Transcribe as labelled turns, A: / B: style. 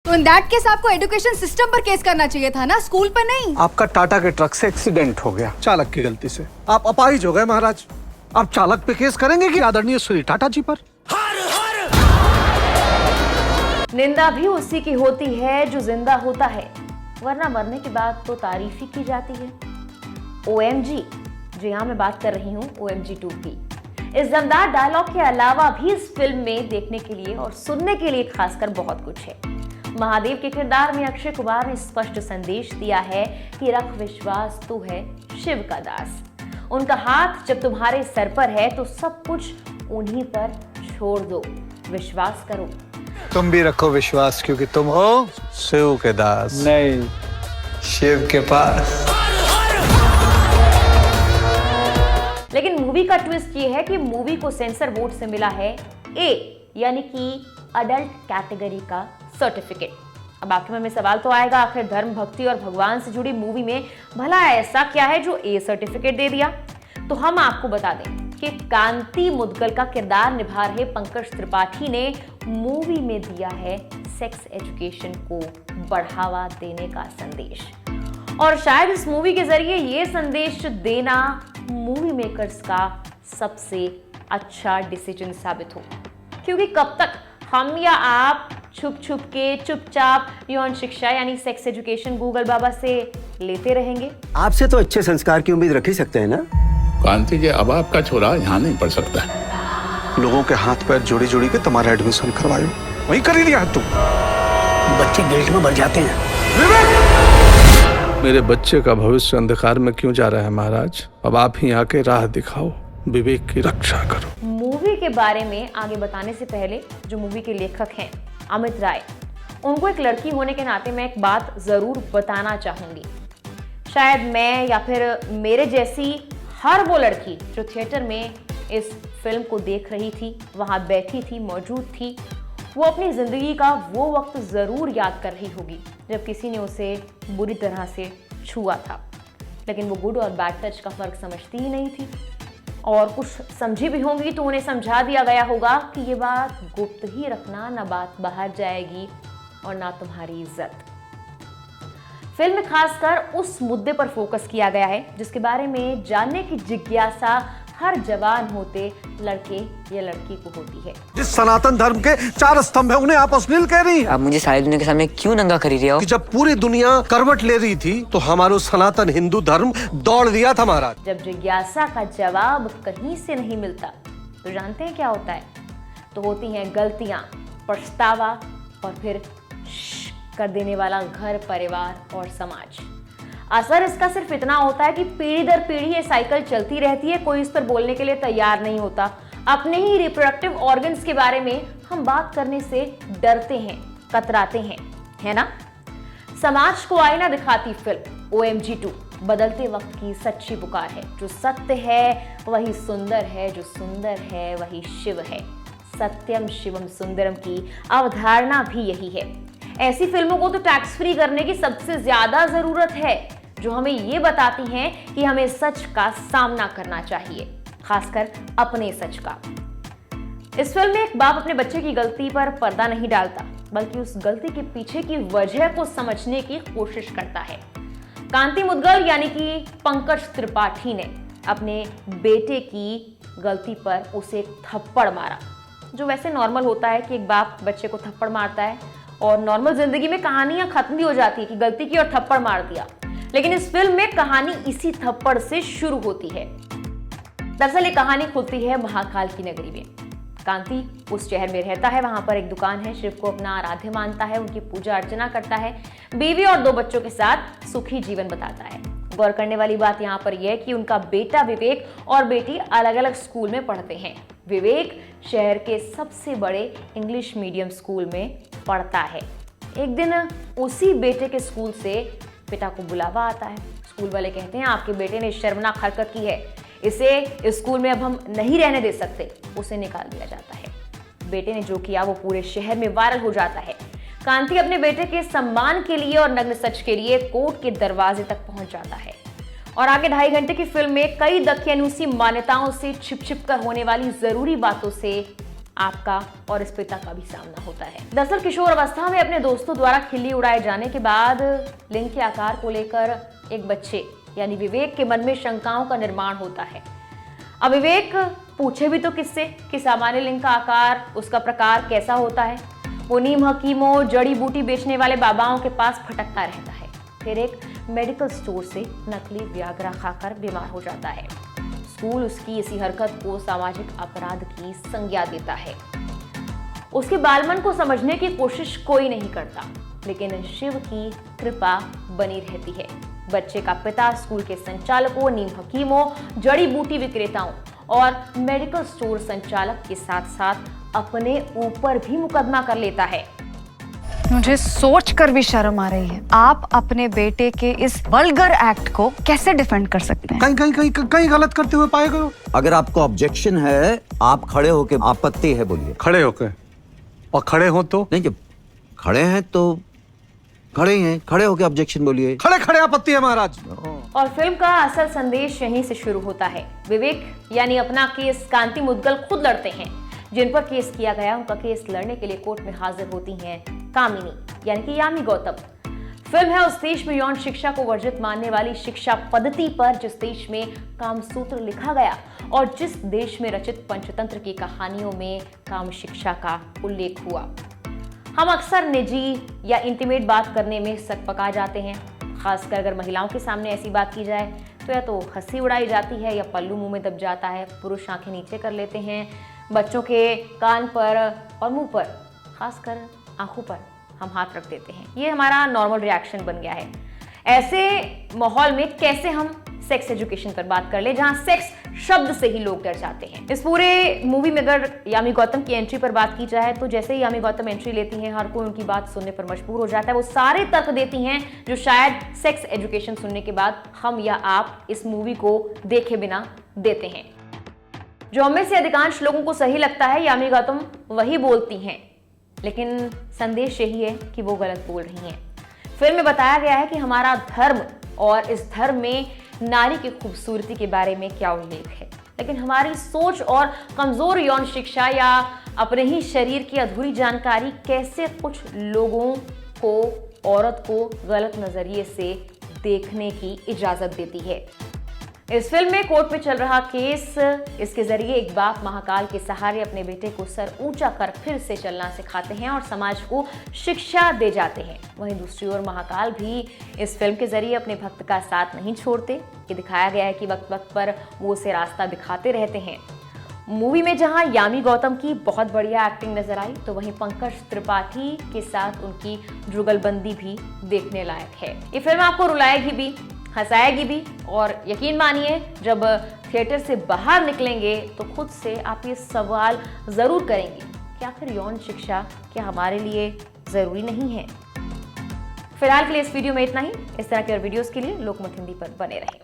A: तो in that case आपको education system पर केस करना चाहिए था ना, स्कूल पर नहीं।
B: आपका टाटा के ट्रक से एक्सीडेंट हो गया चालक की गलती से, आप अपाहिज हो गए महाराज। आप चालक पे केस करेंगे कि आदरणीय श्री टाटा जी पर?
C: निंदा भी उसी की होती है जो जिंदा होता है, वरना मरने के बाद तो तारीफ ही की जाती है। OMG, जी हाँ, मैं बात कर रही हूँ OMG 2 की। इस दमदार डायलॉग के अलावा भी इस फिल्म में देखने के लिए और सुनने के लिए खासकर बहुत कुछ है। महादेव के किरदार में अक्षय कुमार ने स्पष्ट संदेश दिया है कि रख विश्वास, तू है शिव का दास। उनका हाथ जब तुम्हारे सर पर है तो सब कुछ उन्हीं पर छोड़ दो, विश्वास करो।
B: तुम भी रखो विश्वास, क्योंकि तुम हो शिव के दास, नहीं शिव के पास।
C: लेकिन मूवी का ट्विस्ट ये है कि मूवी को सेंसर बोर्ड से मिला है A यानी कि अडल्ट कैटेगरी का सर्टिफिकेट। अब आपके मन में सवाल तो आएगा, आखिर धर्म, भक्ति और भगवान से जुड़ी मूवी में भला ऐसा क्या है जो A सर्टिफिकेट दे दिया? तो हम आपको बता दें कि कांति मुदगल का किरदार निभा रहे पंकज त्रिपाठी ने मूवी में दिया है सेक्स एजुकेशन को बढ़ावा देने का संदेश। और शायद इस मूवी के जरिए ये संदेश देना मूवी मेकर्स का सबसे अच्छा डिसीजन साबित हो, क्योंकि कब तक हम या आप छुप छुप के चुपचाप यौन शिक्षा यानी सेक्स एजुकेशन गूगल बाबा से लेते रहेंगे?
D: आपसे तो अच्छे संस्कार की उम्मीद रख ही सकते हैं ना।
E: कांति जी, अब आपका छोरा यहाँ नहीं पढ़ सकता।
B: लोगों के हाथ पैर जोड़ी जोड़ी के तुम्हारा एडमिशन करवायो, वही कर ही लिया तुम।
D: बच्चे गिल्ट में भर जाते हैं।
B: मेरे बच्चे का भविष्य अंधकार में क्यों जा रहा है महाराज? अब आप ही आके राह दिखाओ, विवेक की रक्षा करो।
C: मूवी के बारे में आगे बताने से पहले जो मूवी के लेखक हैं अमित राय, उनको एक लड़की होने के नाते मैं एक बात जरूर बताना चाहूंगी। शायद मैं या फिर मेरे जैसी हर वो लड़की जो थिएटर में इस फिल्म को देख रही थी, वहां बैठी थी, मौजूद थी, वो अपनी जिंदगी का वो वक्त जरूर याद कर रही होगी जब किसी ने उसे बुरी तरह से छुआ था, लेकिन वो गुड और बैड टच का फर्क समझती ही नहीं थी। और कुछ समझी भी होंगी तो उन्हें समझा दिया गया होगा कि ये बात गुप्त ही रखना, ना बात बाहर जाएगी और ना तुम्हारी इज्जत। फिल्म में खासकर उस मुद्दे पर फोकस किया गया है जिसके बारे में जानने की जिज्ञासा हर जवान होते लड़के या लड़की को होती है।
B: जिस सनातन धर्म के 4 स्तंभ है उन्हें आप अश्लील कह रही हैं।
F: आप मुझे सारी दुनिया के सामने क्यों नंगा कर रही हो?
B: कि जब पूरी दुनिया करवट ले रही थी तो हमारा सनातन हिंदू धर्म दौड़ दिया था महाराज।
C: जब जिज्ञासा का जवाब कहीं से नहीं मिलता तो जानते हैं क्या होता है? तो होती हैं गलतियां, पछतावा और फिर कर देने वाला घर, परिवार और समाज। असर इसका सिर्फ इतना होता है कि पीढ़ी दर पीढ़ी ये साइकिल चलती रहती है, कोई इस पर बोलने के लिए तैयार नहीं होता। अपने ही रिप्रोडक्टिव ऑर्गन्स के बारे में हम बात करने से डरते हैं, कतराते हैं, है ना? समाज को आईना दिखाती फिल्म OMG 2 बदलते वक्त की सच्ची पुकार है। जो सत्य है वही सुंदर है, जो सुंदर है वही शिव है। सत्यम शिवम सुंदरम की अवधारणा भी यही है। ऐसी फिल्मों को तो टैक्स फ्री करने की सबसे ज्यादा जरूरत है, जो हमें ये बताती हैं कि हमें सच का सामना करना चाहिए, खासकर अपने सच का। इस फिल्म में एक बाप अपने बच्चे की गलती पर पर्दा नहीं डालता, बल्कि उस गलती के पीछे की वजह को समझने की कोशिश करता है। कांति मुदगल यानी कि पंकज त्रिपाठी ने अपने बेटे की गलती पर उसे एक थप्पड़ मारा, जो वैसे नॉर्मल होता है कि एक बाप बच्चे को थप्पड़ मारता है और नॉर्मल जिंदगी में कहानियां खत्म भी हो जाती है कि गलती की और थप्पड़ मार दिया। लेकिन इस फिल्म में कहानी इसी थप्पड़ से शुरू होती है। दरअसल ये कहानी खुलती है महाकाल की नगरी में। कांति उस शहर में रहता है, वहां पर एक दुकान है, शिव को अपना आराध्य मानता है, उनकी पूजा अर्चना करता है, बीवी और 2 बच्चों के साथ सुखी जीवन बताता है। गौर करने वाली बात यहाँ पर यह है कि उनका बेटा विवेक और बेटी अलग अलग स्कूल में पढ़ते हैं। विवेक शहर के सबसे बड़े इंग्लिश मीडियम स्कूल में पढ़ता है। एक दिन उसी बेटे के स्कूल से पिता को बुलावा आता है। स्कूल वाले कहते हैं आपके बेटे ने शर्मनाक हरकत की है, इसे स्कूल में अब हम नहीं रहने दे सकते। उसे निकाल दिया जाता है। बेटे ने जो किया वो पूरे शहर में वायरल हो जाता है। कांति अपने बेटे के सम्मान के लिए और नग्न सच के लिए कोर्ट के दरवाजे तक पहुंच जाता है। और आगे 2.5 घंटे की फिल्म में कई दकियानूसी मान्यताओं से छिप छिप कर होने वाली जरूरी बातों से आपका और इस पिता का भी सामना होता है। दरअसल किशोर अवस्था में अपने दोस्तों द्वारा खिल्ली उड़ाए जाने के बाद लिंग के आकार को लेकर एक बच्चे यानी विवेक के मन में शंकाओं का निर्माण होता है। अब विवेक पूछे भी तो किससे कि सामान्य लिंग का आकार, उसका प्रकार कैसा होता है। वो नीम हकीमों, जड़ी बूटी बेचने वाले बाबाओं के पास भटकता रहता है। फिर एक मेडिकल स्टोर से नकली व्याग्रा खाकर बीमार हो जाता है। स्कूल उसकी इसी हरकत को सामाजिक अपराध की संज्ञा देता है। उसके बालमन को समझने की कोशिश कोई नहीं करता, लेकिन शिव की कृपा बनी रहती है। बच्चे का पिता स्कूल के संचालकों, नीम हकीमों, जड़ी बूटी विक्रेताओं और मेडिकल स्टोर संचालक के साथ साथ अपने ऊपर भी मुकदमा कर लेता है।
A: मुझे सोचकर भी शर्म आ रही है। आप अपने बेटे के इस वल्गर एक्ट को कैसे डिफेंड कर सकते हैं?
B: कहीं गलत करते हुए पाए गए हो?
D: अगर आपको ऑब्जेक्शन है, आप खड़े होके आपत्ति है बोलिए।
B: खड़े होके, और खड़े हो तो
D: नहीं, जब खड़े हैं तो खड़े ही हैं, खड़े होके ऑब्जेक्शन बोलिए।
B: खड़े खड़े आपत्ति है महाराज।
C: और फिल्म का असल संदेश यहीं से शुरू होता है। विवेक यानी अपना केस कांति मुद्गल खुद लड़ते हैं। जिन पर केस किया गया उनका केस लड़ने के लिए कोर्ट में हाजिर होती हैं कामिनी यानी कि यामी गौतम। फिल्म है उस देश में यौन शिक्षा को वर्जित मानने वाली शिक्षा पद्धति पर जिस देश में कामसूत्र लिखा गया और जिस देश में रचित पंचतंत्र की कहानियों में काम शिक्षा का उल्लेख हुआ। हम अक्सर निजी या इंटीमेट बात करने में सकपका जाते हैं। खासकर अगर महिलाओं के सामने ऐसी बात की जाए तो या तो हंसी उड़ाई जाती है या पल्लू मुंह में दब जाता है। पुरुष आंखें नीचे कर लेते हैं। बच्चों के कान पर और मुंह पर, खासकर आंखों पर हम हाथ रख देते हैं। ये हमारा नॉर्मल रिएक्शन बन गया है। ऐसे माहौल में कैसे हम सेक्स एजुकेशन पर बात कर ले जहां सेक्स शब्द से ही लोग डर जाते हैं। इस पूरे मूवी में अगर यामी गौतम की एंट्री पर बात की जाए तो जैसे ही यामी गौतम एंट्री लेती हैं हर कोई उनकी बात सुनने पर मजबूर हो जाता है। वो सारे तर्क देती हैं जो शायद सेक्स एजुकेशन सुनने के बाद हम या आप इस मूवी को देखे बिना देते हैं। जो हमें से अधिकांश लोगों को सही लगता है यामी गौतम वही बोलती हैं, लेकिन संदेश यही है कि वो गलत बोल रही हैं। फिल्म में बताया गया है कि हमारा धर्म और इस धर्म में नारी की खूबसूरती के बारे में क्या उल्लेख है, लेकिन हमारी सोच और कमजोर यौन शिक्षा या अपने ही शरीर की अधूरी जानकारी कैसे कुछ लोगों को, औरत को गलत नजरिए से देखने की इजाजत देती है। इस फिल्म में कोर्ट में चल रहा केस, इसके जरिए एक बाप महाकाल के सहारे अपने बेटे को सर ऊंचा कर फिर से चलना सिखाते हैं और समाज को शिक्षा दे जाते हैं। वहीं दूसरी ओर महाकाल भी इस फिल्म के जरिए अपने भक्त का साथ नहीं छोड़ते। ये दिखाया गया है कि वक्त वक्त पर वो उसे रास्ता दिखाते रहते हैं। मूवी में जहां यामी गौतम की बहुत बढ़िया एक्टिंग नजर आई तो वहीं पंकज त्रिपाठी के साथ उनकी जुगलबंदी भी देखने लायक है। ये फिल्म आपको रुलाएगी भी, हंसाएगी भी और यकीन मानिए जब थिएटर से बाहर निकलेंगे तो खुद से आप ये सवाल जरूर करेंगे कि आखिर यौन शिक्षा क्या हमारे लिए जरूरी नहीं है। फिलहाल के लिए इस वीडियो में इतना ही। इस तरह के और वीडियोस के लिए लोकमत हिंदी पर बने रहें।